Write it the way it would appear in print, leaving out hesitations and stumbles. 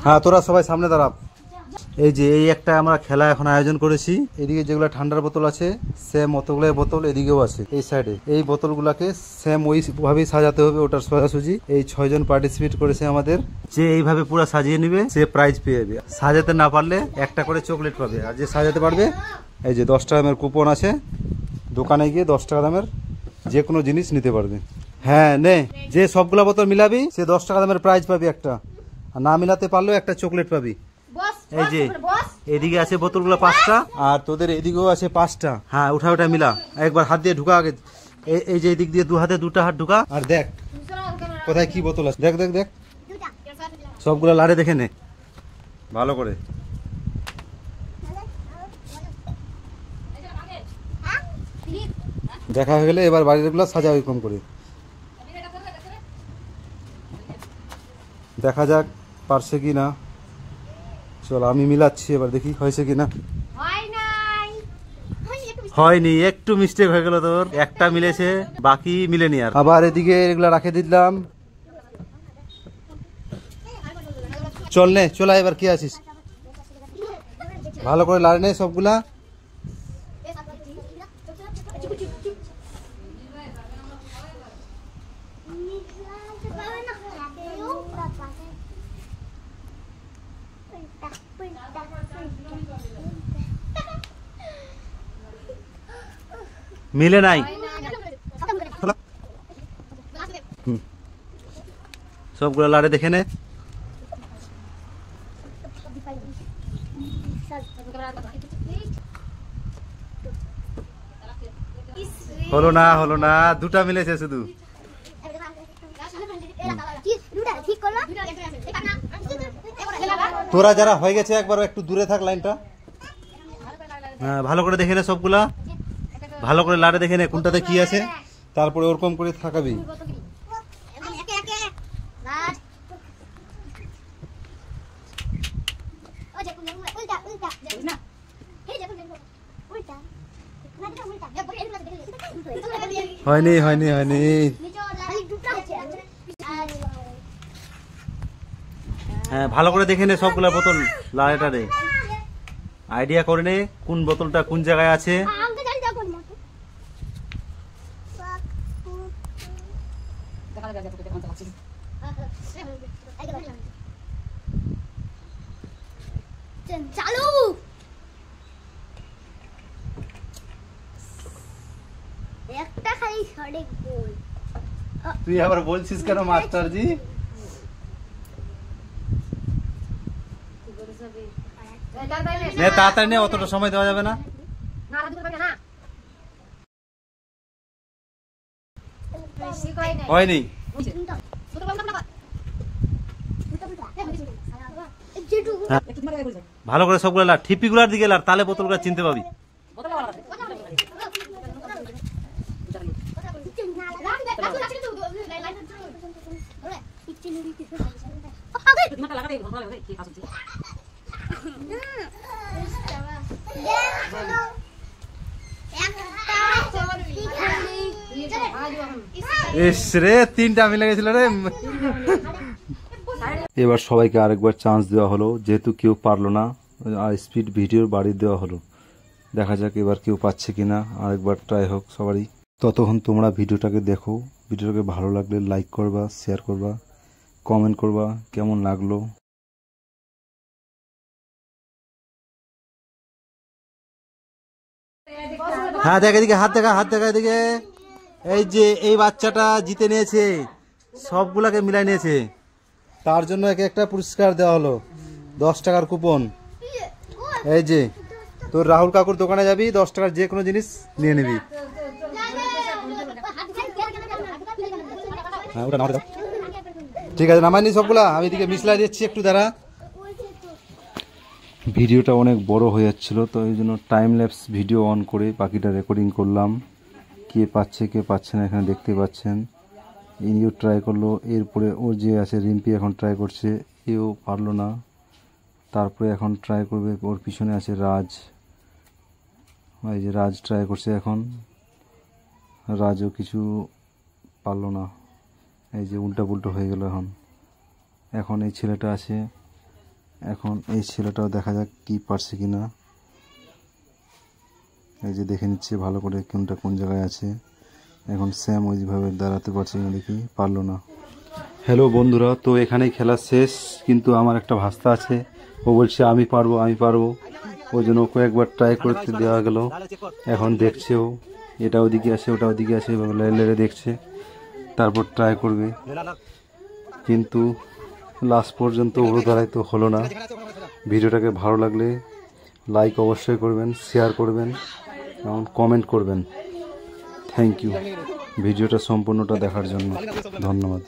হ্যাঁ, তোরা সবাই সামনে দাঁড়া। এই যে এই একটা আমরা খেলা এখন আয়োজন করেছি। এদিকে যেগুলো ঠান্ডার বোতল আছে সেম অতগুলো বোতল এদিকেও আছে। এই সাইডে এই বোতলগুলোকে সেম ওইভাবেই সাজাতে হবে, ওটার সোজাসুজি। এই 6 জন পার্টিসিপেট করেছে আমাদের। যে এইভাবে পুরো সাজিয়ে নিবে সে প্রাইজ পেয়ে যাবে। সাজাতে না পারলে একটা করে চকলেট পাবে, আর যে সাজাতে পারবে এই যে 10 টাকা দামের কুপন আছে, দোকানে গিয়ে 10 টাকা দামের যে কোনো জিনিস নিতে পারবে। হ্যাঁ নে, যে সবগুলা বোতল মিলাবি সে 10 টাকা দামের প্রাইজ পাবি একটা, আর না মিলাতে পারলেও একটা চকলেট পাবি। এই যে এদিকে আছে বোতলগুলো 5টা, আর তোদের এদিকেও আছে 5টা। হ্যাঁ, উঠা উঠা মিলা, একবার হাত দিয়ে ঢুকা আগে। এই যে এদিক দিয়ে 2 হাতে 2টা হাত ঢুকা, আর দেখ কোথায় কি বোতল আছে। দেখ দেখ দেখ, সবগুলো লাড়ে দেখে নে ভালো করে। দেখা হয়ে গেলে এবার বাড়ির গুলো সাজা ওইরকম করে। দেখা যাক পারছে কি না। চল আমি মিলাচ্ছি, এবার দেখি হয়েছে কিনা। হয়নি, একটু মিস্টেক হয়ে গেল তোর, একটা মিলেছে বাকি মিলেনি। আর আবার এদিকে এগুলা রাখে দিলাম। চল নে, চলা এবার কি আছিস, ভালো করে লাড়ে নে সবগুলা। মিলে নাই, সবগুলো লাড়ে দেখে নে। হলো না, হলো না, 2টা মিলেছে শুধু। তোরা যারা হয়ে গেছে একবার একটু দূরে থাক লাইনটা। হ্যাঁ, ভালো করে দেখে নে সবগুলা, ভালো করে লাড়ে দেখে নে কোনটাতে কি আছে, তারপরে ওরকম করে থাকাবি। হয়নি হয়নি হয়নি। হ্যাঁ, ভালো করে দেখে নে সবগুলা বোতল লাড়েটারে, আইডিয়া করে নে কোন বোতলটা কোন জায়গায় আছে। চালু একটা খালি সঠিক বল। তুই আবার বলছিস কেন মাস্টারজি? তাড়াতাড়ি নে, অতটা সময় দেওয়া যাবে না। হয়নি, ভালো করে সবগুলো লাড়, ঠিপিগুলার দিকে লাড়, তাহলে বোতলগুলো চিনতে পাবি। রে 3টা মিলে গেছিল রে। এবার সবাইকে আরেকবার চান্স দেওয়া হলো, যেহেতু কেউ পারলো না আর স্পিড ভিডিওর বাড়ি দেওয়া হলো। দেখা যাক এবার কেউ পাচ্ছে কিনা, আরেকবার ট্রাই হোক সবারই। ততক্ষণ তোমরা ভিডিওটাকে দেখো, ভিডিওটাকে ভালো লাগলে লাইক করবা, শেয়ার করবা, কমেন্ট করবা কেমন লাগলো। হ্যাঁ দেখ এদিকে, হাত দেখা, হাত দেখা এদিকে। এই যে এই বাচ্চাটা জিতে নিয়েছে, সবগুলাকে মিলাই নিয়েছে, তার জন্য একে একটা পুরস্কার দেওয়া হলো, 10 টাকার কুপন। এই যে তোর রাহুল কাকুর দোকানে যাবি, 10 টাকার যে কোনো জিনিস নিয়ে নিবি। হ্যাঁ, ওটা নামাতে দাও। ঠিক আছে, নামাইনি সবগুলা, আমি এদিকে মিশলাই দিচ্ছি, একটু দাঁড়া। ভিডিওটা অনেক বড় হয়ে যাচ্ছিল, তো এই জন্য টাইম ল্যাপস ভিডিও অন করে বাকিটা রেকর্ডিং করলাম। কে পাচ্ছে কে পাচ্ছে না এখানে দেখতে পাচ্ছেন। ইনিও ট্রাই করলো, এরপরে ওর যে আছে রিম্পি এখন ট্রাই করছে, এও পারলো না। তারপরে এখন ট্রাই করবে, ওর পিছনে আছে রাজ, এই যে রাজ ট্রাই করছে এখন, রাজও কিছু পারলো না। এই যে উল্টা পুল্টো হয়ে গেল। এখন এই ছেলেটা আছে, এখন এই ছেলেটাও দেখা যাক কি পারছে কিনা। এই যে দেখে নিচ্ছে ভালো করে কোনটা কোন জায়গায় আছে। এখন স্যাম ওইভাবে দাঁড়াতে পারছে না, দেখি পারলো না। হ্যালো বন্ধুরা, তো এখানেই খেলা শেষ, কিন্তু আমার একটা ভাস্তা আছে, ও বলছে আমি পারবো আমি পারবো, ওই জন্য ওকে একবার ট্রাই করতে দেওয়া গেল। এখন দেখছে ও, এটা ওদিকে আসে ওটা ওদিকে আসে, এভাবে লেড়ে লেড়ে দেখছে, তারপর ট্রাই করবে। কিন্তু লাস্ট পর্যন্ত ওরও দ্বারাই তো হলো না। ভিডিওটাকে ভালো লাগলে লাইক অবশ্যই করবেন, শেয়ার করবেন এবং কমেন্ট করবেন। থ্যাংক ইউ ভিডিওটা সম্পূর্ণটা দেখার জন্য, ধন্যবাদ।